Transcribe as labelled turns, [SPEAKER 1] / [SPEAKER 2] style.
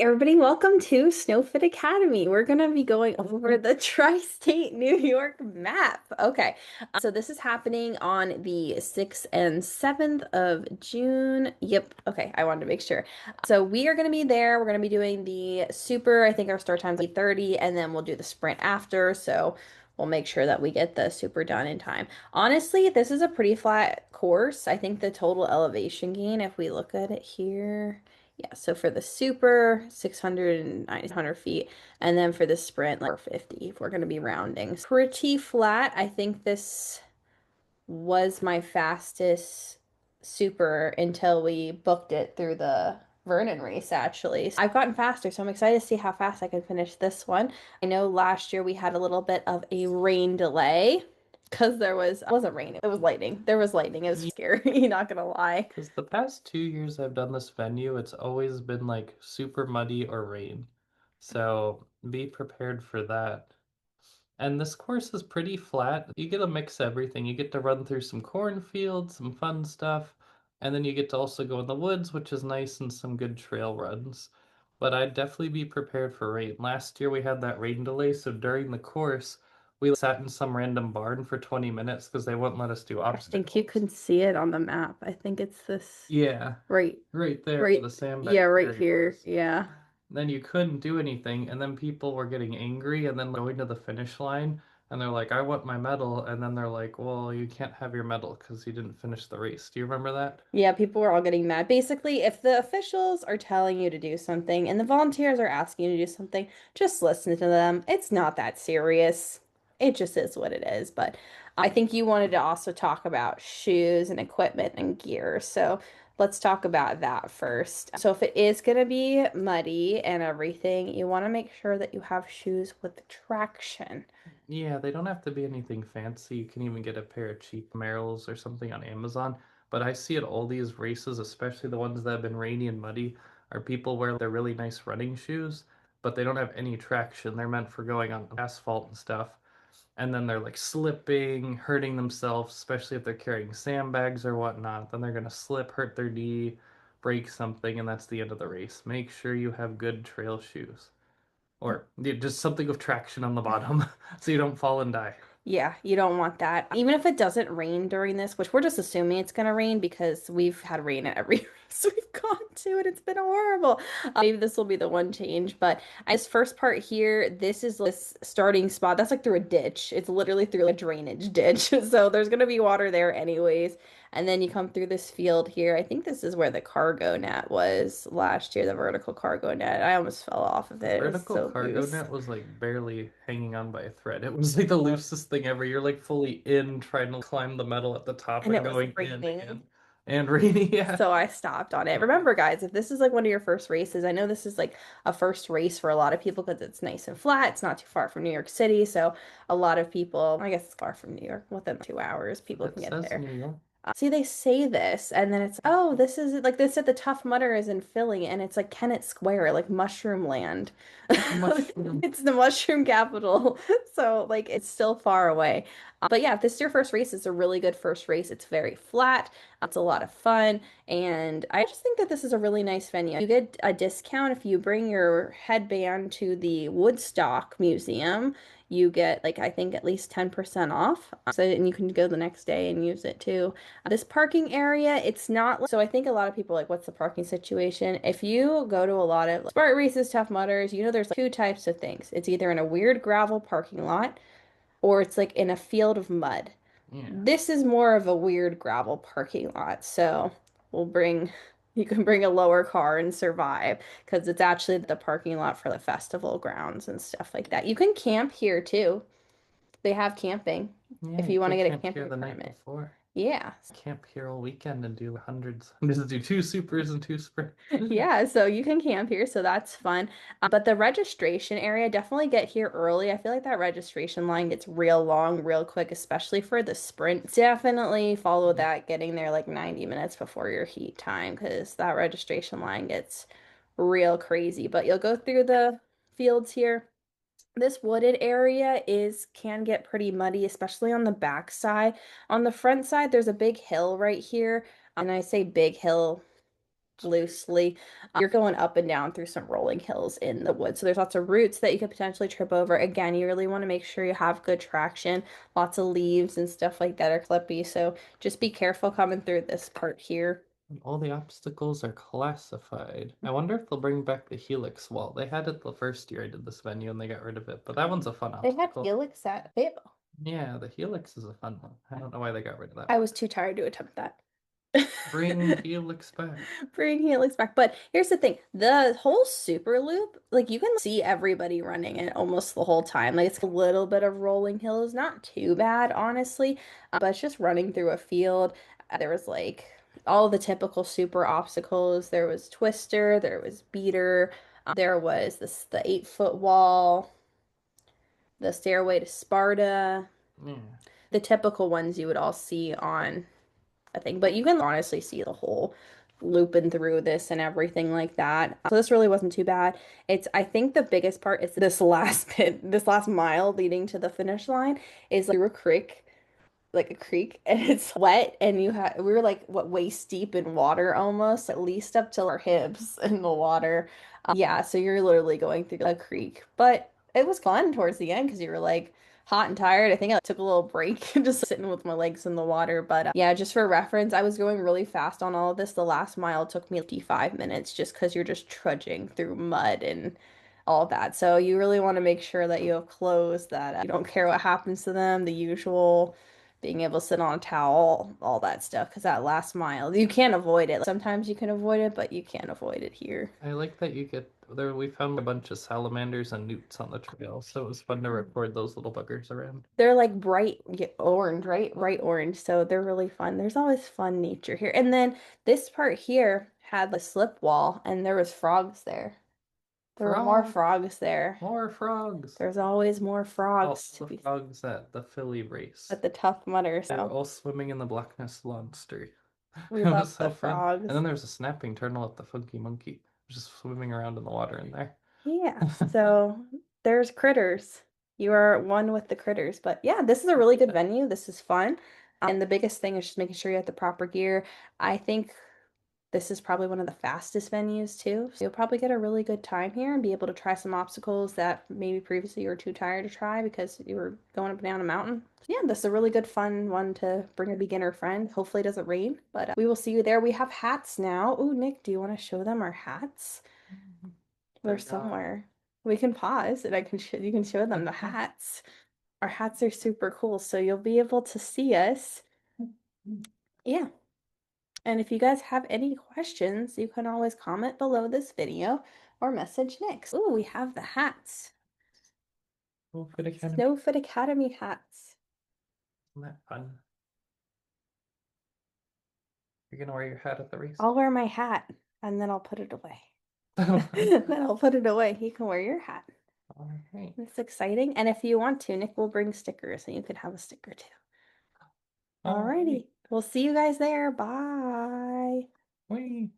[SPEAKER 1] Everybody, welcome to Snowfit Academy. We're going to be going over the tri-state New York map. Okay, so this is happening on the 6th and 7th of June. Yep, okay, I wanted to make sure. So we are going to be there. We're going to be doing the super. I think our start time's 8:30, and then we'll do the sprint after. So we'll make sure that we get the super done in time. Honestly, this is a pretty flat course. I think the total elevation gain, if we look at it here. Yeah, so for the super, 600 and 900 feet, and then for the sprint, like 450, if we're going to be rounding. Pretty flat. I think this was my fastest super until we booked it through the Vernon race, actually. So I've gotten faster, so I'm excited to see how fast I can finish this one. I know last year we had a little bit of a rain delay because it wasn't rain, it was lightning. There was lightning. It was scary, not gonna lie.
[SPEAKER 2] Because the past 2 years I've done this venue, it's always been like super muddy or rain. So be prepared for that. And this course is pretty flat. You get to mix everything. You get to run through some cornfields, some fun stuff, and then you get to also go in the woods, which is nice, and some good trail runs. But I'd definitely be prepared for rain. Last year we had that rain delay, so during the course, we sat in some random barn for 20 minutes because they wouldn't let us do
[SPEAKER 1] I think you
[SPEAKER 2] obstacles.
[SPEAKER 1] can see it on the map. I think it's this
[SPEAKER 2] Yeah,
[SPEAKER 1] right,
[SPEAKER 2] right there where
[SPEAKER 1] right,
[SPEAKER 2] the
[SPEAKER 1] yeah,
[SPEAKER 2] sandbag
[SPEAKER 1] right
[SPEAKER 2] area
[SPEAKER 1] here.
[SPEAKER 2] was.
[SPEAKER 1] Yeah.
[SPEAKER 2] Then you couldn't do anything, and then people were getting angry and then going to the finish line, and they're like, I want my medal, and then they're like, well, you can't have your medal because you didn't finish the race. Do you remember that?
[SPEAKER 1] Yeah, people were all getting mad. Basically, if the officials are telling you to do something and the volunteers are asking you to do something, just listen to them. It's not that serious. It just is what it is. But I think you wanted to also talk about shoes and equipment and gear. So let's talk about that first. So if it is going to be muddy and everything, you want to make sure that you have shoes with traction.
[SPEAKER 2] Yeah, they don't have to be anything fancy. You can even get a pair of cheap Merrells or something on Amazon. But I see at all these races, especially the ones that have been rainy and muddy, are people wear their really nice running shoes, but they don't have any traction. They're meant for going on asphalt and stuff. And then they're like slipping, hurting themselves, especially if they're carrying sandbags or whatnot. Then they're going to slip, hurt their knee, break something, and that's the end of the race. Make sure you have good trail shoes. Or yeah, just something with traction on the bottom so you don't fall and die.
[SPEAKER 1] Yeah, you don't want that. Even if it doesn't rain during this, which we're just assuming it's going to rain because we've had rain at every race we've gone to and it's been horrible. Maybe this will be the one change, but this first part here, this is this starting spot. That's like through a ditch. It's literally through a drainage ditch. So there's going to be water there anyways. And then you come through this field here. I think this is where the cargo net was last year, the vertical cargo net. I almost fell off of
[SPEAKER 2] The
[SPEAKER 1] it. It was
[SPEAKER 2] vertical
[SPEAKER 1] so
[SPEAKER 2] cargo
[SPEAKER 1] loose.
[SPEAKER 2] net was like barely hanging on by a thread. It was like the loosest thing ever. You're like fully in trying to climb the metal at the top
[SPEAKER 1] And
[SPEAKER 2] and
[SPEAKER 1] it was
[SPEAKER 2] going in
[SPEAKER 1] raining.
[SPEAKER 2] again. And rainy, yeah.
[SPEAKER 1] So I stopped on it. Remember, guys, if this is like one of your first races, I know this is like a first race for a lot of people because it's nice and flat. It's not too far from New York City. So a lot of people, I guess it's far from New York, within 2 hours, people
[SPEAKER 2] It
[SPEAKER 1] can get
[SPEAKER 2] says
[SPEAKER 1] there.
[SPEAKER 2] New York.
[SPEAKER 1] See, they say this, and then it's, oh, this is like they said the Tough Mudder is in Philly, and it's like Kennett Square, like Mushroom Land.
[SPEAKER 2] Mushroom.
[SPEAKER 1] It's the mushroom capital. So, like, it's still far away. But yeah, if this is your first race, it's a really good first race. It's very flat, it's a lot of fun, and I just think that this is a really nice venue. You get a discount if you bring your headband to the Woodstock Museum. You get, like, I think at least 10% off. So, and you can go the next day and use it too. This parking area, it's not so I think a lot of people are like, what's the parking situation? If you go to a lot of Spartan races, Tough Mudders, you know there's like two types of things. It's either in a weird gravel parking lot or it's like in a field of mud.
[SPEAKER 2] Yeah.
[SPEAKER 1] This is more of a weird gravel parking lot, so we'll bring you can bring a lower car and survive because it's actually the parking lot for the festival grounds and stuff like that. You can camp here too. They have camping
[SPEAKER 2] Yeah,
[SPEAKER 1] if
[SPEAKER 2] you
[SPEAKER 1] you want to
[SPEAKER 2] could
[SPEAKER 1] get a
[SPEAKER 2] camp here
[SPEAKER 1] camping
[SPEAKER 2] the night
[SPEAKER 1] permit.
[SPEAKER 2] before.
[SPEAKER 1] Yeah.
[SPEAKER 2] Camp here all weekend and do hundreds. Just do two supers and two sprints.
[SPEAKER 1] Yeah, so you can camp here, so that's fun. But the registration area, definitely get here early. I feel like that registration line gets real long, real quick, especially for the sprint. Definitely follow
[SPEAKER 2] Yeah.
[SPEAKER 1] that, getting there like 90 minutes before your heat time, because that registration line gets real crazy. But you'll go through the fields here. This wooded area is can get pretty muddy, especially on the back side. On the front side, there's a big hill right here. And I say big hill loosely. You're going up and down through some rolling hills in the woods. So there's lots of roots that you could potentially trip over. Again, you really want to make sure you have good traction. Lots of leaves and stuff like that are clippy. So just be careful coming through this part here.
[SPEAKER 2] And all the obstacles are classified. I wonder if they'll bring back the helix wall. They had it the first year I did this venue and they got rid of it, but that one's a fun
[SPEAKER 1] They had
[SPEAKER 2] obstacle.
[SPEAKER 1] helix at Bethel.
[SPEAKER 2] Yeah, the helix is a fun one. I don't know why they got rid of that
[SPEAKER 1] I
[SPEAKER 2] one.
[SPEAKER 1] was too tired to attempt that.
[SPEAKER 2] Bring helix back.
[SPEAKER 1] Bring helix back. But here's the thing, the whole super loop, like you can see everybody running it almost the whole time. Like it's a little bit of rolling hills, not too bad, honestly. But it's just running through a field. There was like all the typical super obstacles. There was Twister, there was Beater, there was the 8-foot wall, the stairway to Sparta,
[SPEAKER 2] Yeah.
[SPEAKER 1] the typical ones you would all see on a thing, but you can honestly see the whole looping through this and everything like that. So this really wasn't too bad. I think the biggest part is this last bit, this last mile leading to the finish line is like through a creek, and it's wet, and we were like what waist deep in water almost, at least up till our hips in the water. Yeah, so you're literally going through a creek, but it was fun towards the end because you were like hot and tired. I think I took a little break just sitting with my legs in the water, but yeah, just for reference, I was going really fast on all of this. The last mile took me 55 minutes just because you're just trudging through mud and all that. So you really want to make sure that you have clothes that you don't care what happens to them, the usual being able to sit on a towel, all that stuff, because that last mile, you can't avoid it. Sometimes you can avoid it, but you can't avoid it here.
[SPEAKER 2] I like that you get there. We found a bunch of salamanders and newts on the trail, so it was fun to record those little buggers around.
[SPEAKER 1] They're like bright orange, right? Bright orange. So they're really fun. There's always fun nature here. And then this part here had the slip wall and there was frogs there. There were more
[SPEAKER 2] Frog,
[SPEAKER 1] frogs there.
[SPEAKER 2] more frogs.
[SPEAKER 1] There's always more
[SPEAKER 2] All
[SPEAKER 1] frogs to
[SPEAKER 2] the
[SPEAKER 1] be
[SPEAKER 2] frogs at the Philly race.
[SPEAKER 1] at the Tough Mudder.
[SPEAKER 2] They were
[SPEAKER 1] So
[SPEAKER 2] all swimming in the Black Ness Monster.
[SPEAKER 1] we
[SPEAKER 2] It was
[SPEAKER 1] love the
[SPEAKER 2] so fun. And
[SPEAKER 1] frogs.
[SPEAKER 2] then there was a snapping turtle at the Funky Monkey, just swimming around in the water in there.
[SPEAKER 1] Yeah, so there's critters. You are one with the critters. But yeah, this is a really good venue. This is fun. And the biggest thing is just making sure you have the proper gear. I think this is probably one of the fastest venues too. So you'll probably get a really good time here and be able to try some obstacles that maybe previously you were too tired to try because you were going up and down a mountain. So yeah, this is a really good fun one to bring a beginner friend. Hopefully it doesn't rain, but we will see you there. We have hats now. Oh, Nick, do you want to show them our hats? They're
[SPEAKER 2] They're gone.
[SPEAKER 1] somewhere. We can pause and you can show them the hats. Our hats are super cool, so you'll be able to see us. Yeah. And if you guys have any questions, you can always comment below this video or message Nick. Oh, we have the hats.
[SPEAKER 2] Oh, Fit Academy.
[SPEAKER 1] Snowfit Academy hats.
[SPEAKER 2] Isn't that fun? You're gonna wear your hat at the race?
[SPEAKER 1] I'll wear my hat and then I'll put it away.
[SPEAKER 2] All
[SPEAKER 1] Then I'll put it away. You can wear your hat.
[SPEAKER 2] right.
[SPEAKER 1] It's exciting. And if you want to, Nick will bring stickers and you could have a sticker too.
[SPEAKER 2] All right.
[SPEAKER 1] Alrighty. We'll see you guys there. Bye.
[SPEAKER 2] Whee!